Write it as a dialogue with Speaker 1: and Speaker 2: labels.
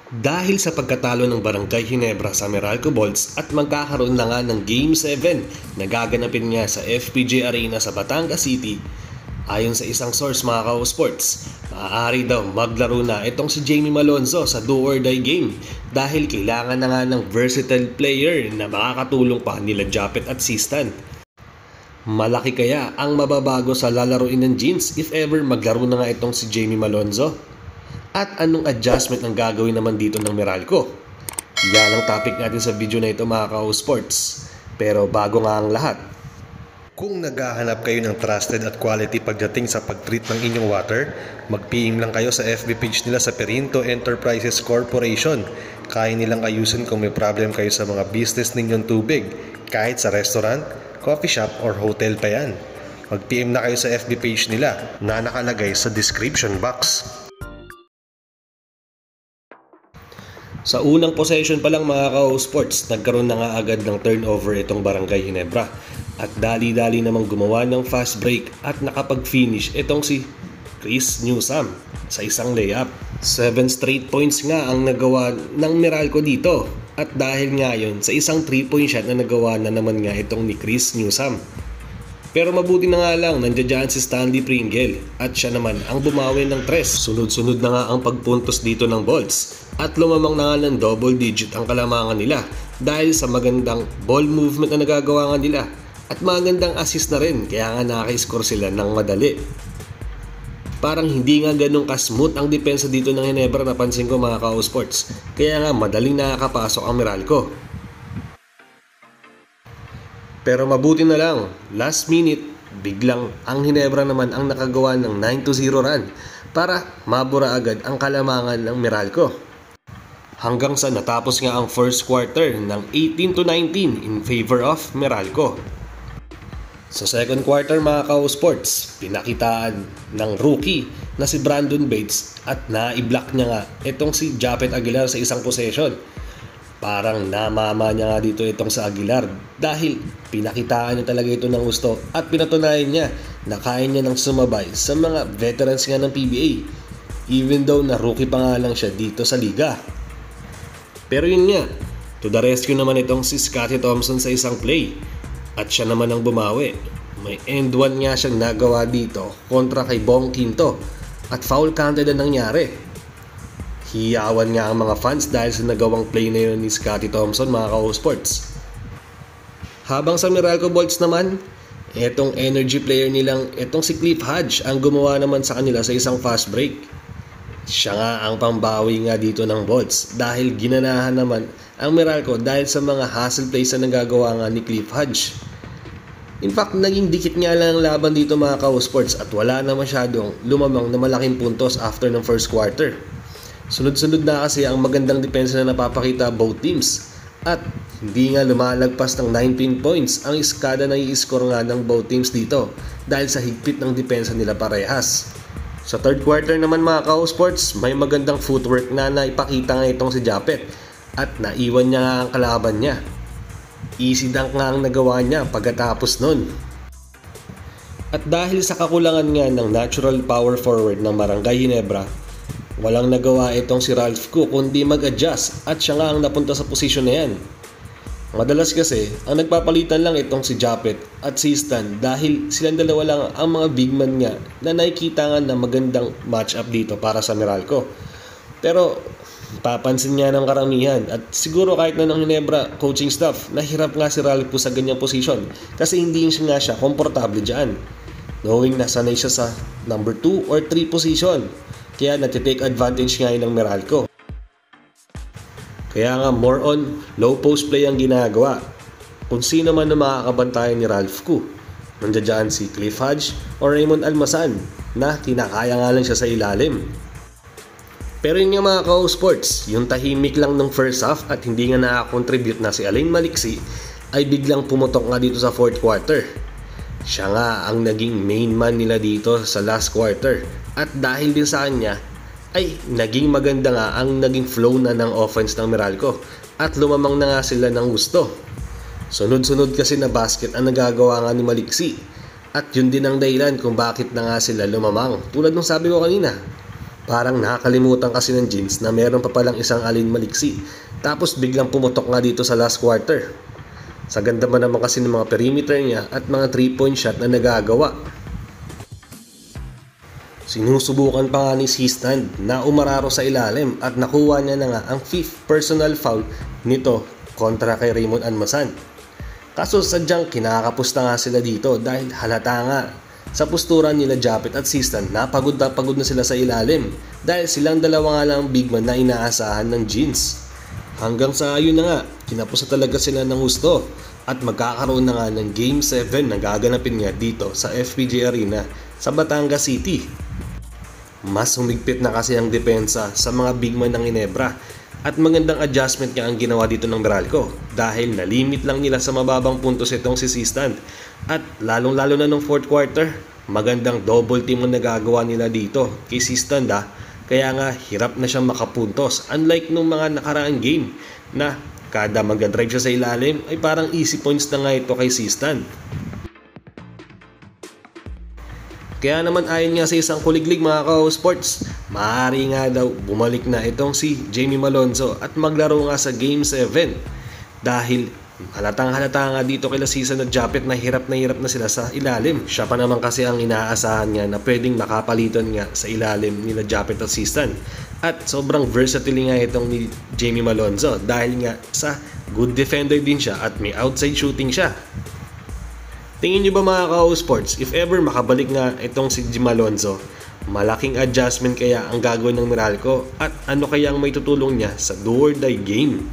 Speaker 1: Dahil sa pagkatalo ng Barangay Ginebra sa Meralco Bolts at magkakaroon na nga ng Game 7 na gaganapin nga sa FPJ Arena sa Batangas City, ayon sa isang source mga ka-sports, maaari daw maglaro na itong si Jamie Malonzo sa do or die game dahil kailangan na nga ng versatile player na makakatulong pa nila Japet at Sistan. Malaki kaya ang mababago sa lalaruin ng Jeans if ever maglaro na nga itong si Jamie Malonzo? At anong adjustment ang gagawin naman dito ng Meralco? Yan ang topic natin sa video na ito mga ka-sports. Pero bago nga ang lahat, kung naghahanap kayo ng trusted at quality pagdating sa pag-treat ng inyong water, mag-PM lang kayo sa FB page nila sa Perinto Enterprises Corporation. Kaya nilang ayusin kung may problem kayo sa mga business ninyong tubig, kahit sa restaurant, coffee shop, or hotel pa yan. Mag-PM na kayo sa FB page nila na nakalagay sa description box. Sa unang possession pa lang mga ka-sports, nagkaroon na nga agad ng turnover itong Barangay Ginebra. At dali-dali namang gumawa ng fast break at nakapag-finish itong si Chris Newsam sa isang layup. 7 straight points nga ang nagawa ng Meralco dito. At dahil nga yun, sa isang 3-point shot na nagawa na naman nga itong ni Chris Newsam. Pero mabuti na nga lang, nandiyan si Stanley Pringle at siya naman ang bumawi ng 3. Sunod-sunod na nga ang pagpuntos dito ng Bolts at lumamang na nga ng double digit ang kalamangan nila dahil sa magandang ball movement na nagagawa nga nila at magandang assist na rin kaya nga nakaka-score sila ng madali. Parang hindi nga ganun ka-smooth ang depensa dito ng Ginebra, napansin ko mga ka-sports, kaya nga madaling nakakapasok ang Meralco. Pero mabuti na lang, last minute, biglang ang Ginebra naman ang nakagawa ng 9-0 run para mabura agad ang kalamangan ng Meralco. Hanggang sa natapos nga ang first quarter ng 18-19 in favor of Meralco. Sa second quarter mga ka-sports, pinakitaan ng rookie na si Brandon Bates at na-i-block niya nga itong si Japet Aguilar sa isang possession. Parang namama niya nga dito itong sa Aguilar dahil pinakitaan niya talaga ito ng gusto at pinatunayan niya na kaya niya nang sumabay sa mga veterans nga ng PBA even though na rookie pa nga lang siya dito sa liga. Pero yun nga, to the rescue naman itong si Scottie Thompson sa isang play at siya naman ang bumawi. May end one nga siyang nagawa dito kontra kay Bong Quinto at foul counted na nangyari. Hiyawan nga ang mga fans dahil sa nagawang play na yun ni Scottie Thompson mga ka-sports. Habang sa Meralco Bolts naman, etong energy player nilang etong si Cliff Hodge ang gumawa naman sa kanila sa isang fast break. Siya nga ang pambawi nga dito ng Bolts dahil ginanahan naman ang Meralco dahil sa mga hustle plays na nagagawa nga ni Cliff Hodge. In fact, naging dikit nga lang ang laban dito mga ka-sports at wala na masyadong lumamang na malaking puntos after ng first quarter. Sunod-sunod na kasi ang magandang depensa na napapakita both teams at hindi nga lumalagpas ng 19 points ang iskada na i-score nga ng both teams dito dahil sa higpit ng depensa nila parehas. Sa third quarter naman mga ka-sports, may magandang footwork na naipakita nga itong si Japet at naiwan niya nga ang kalaban niya. Easy dunk nga ang nagawa niya pagkatapos nun. At dahil sa kakulangan nga ng natural power forward ng Barangay Ginebra, walang nagawa itong si Ralph Cook kundi mag-adjust at siya nga ang napunta sa posisyon na yan. Madalas kasi, ang nagpapalitan lang itong si Japet at si Stan dahil silang dalawa lang ang mga big man nga na nakikita nga na magandang match-up dito para sa Meralco. Pero papansin nga ng karamihan at siguro kahit na ng Ginebra coaching staff, nahirap nga si Ralph sa ganyang posisyon kasi hindi nga siya komportable dyan. Knowing na sanay siya sa number 2 or 3 position, kaya natitake advantage nga yun ng Meralco. Kaya nga more on low post play ang ginagawa. Kung sino man na makakabantayan ni Ralph Koo, nandiyan si Cliff Hodge o Raymond Almasan na kinakaya nga lang siya sa ilalim. Pero yun nga mga ka-sports, yung tahimik lang ng first half at hindi nga nakakontribute na si Alain Maliksi ay biglang pumutok nga dito sa fourth quarter. Siya nga ang naging main man nila dito sa last quarter at dahil din sa kanya ay naging maganda nga ang naging flow na ng offense ng Meralco at lumamang na nga sila ng gusto. Sunod-sunod kasi na basket ang nagagawa nga ni Maliksi at yun din ang dahilan kung bakit na nga sila lumamang tulad ng sabi ko kanina. Parang nakakalimutan kasi ng Jeans na meron pa palang isang alin maliksi. Tapos biglang pumutok nga dito sa last quarter. Sa ganda man naman kasi ng mga perimeter niya at mga 3-point shot na nagagawa. Sinusubukan pa nga ni C-Stand na umararo sa ilalim at nakuha niya na nga ang 5th personal foul nito kontra kay Raymond Anmasan. Kaso sadyang kinakapusta nga sila dito dahil halata nga sa posturan nila Japet at C-Stand na pagod na sila sa ilalim dahil silang dalawa nga lang big man na inaasahan ng Jeans. Hanggang sa ayun na nga, kinapos na talaga sila ng gusto at magkakaroon na nga ng Game 7 na gaganapin nga dito sa FPJ Arena sa Batangas City. Mas humigpit na kasi ang depensa sa mga big man ng Ginebra at magandang adjustment nga ang ginawa dito ng Meralco dahil nalimit lang nila sa mababang puntos itong si C-Stand at lalong-lalo na nung 4th quarter, magandang double team ang nagagawa nila dito kay C-Stand kaya nga hirap na siyang makapuntos unlike nung mga nakaraang game na kada mag-drive siya sa ilalim ay parang easy points na nga ito kay C-Stand. Kaya naman ayon nga sa isang kuliglig mga ka-sports, maaari nga daw bumalik na itong si Jamie Malonzo at maglaro nga sa Game 7 dahil halatang halata nga dito kay Season at Japet na hirap na sila sa ilalim. Siya pa naman kasi ang inaasahan niya na pwedeng makapalitan nga sa ilalim nila Japet at Season. At sobrang versatile nga itong ni Jamie Malonzo dahil nga sa good defender din siya at may outside shooting siya. Tingin nyo ba mga ka-sports, if ever makabalik nga itong si Jim Malonzo, malaking adjustment kaya ang gagawin ng Meralco at ano kaya ang may tutulong niya sa do or die game?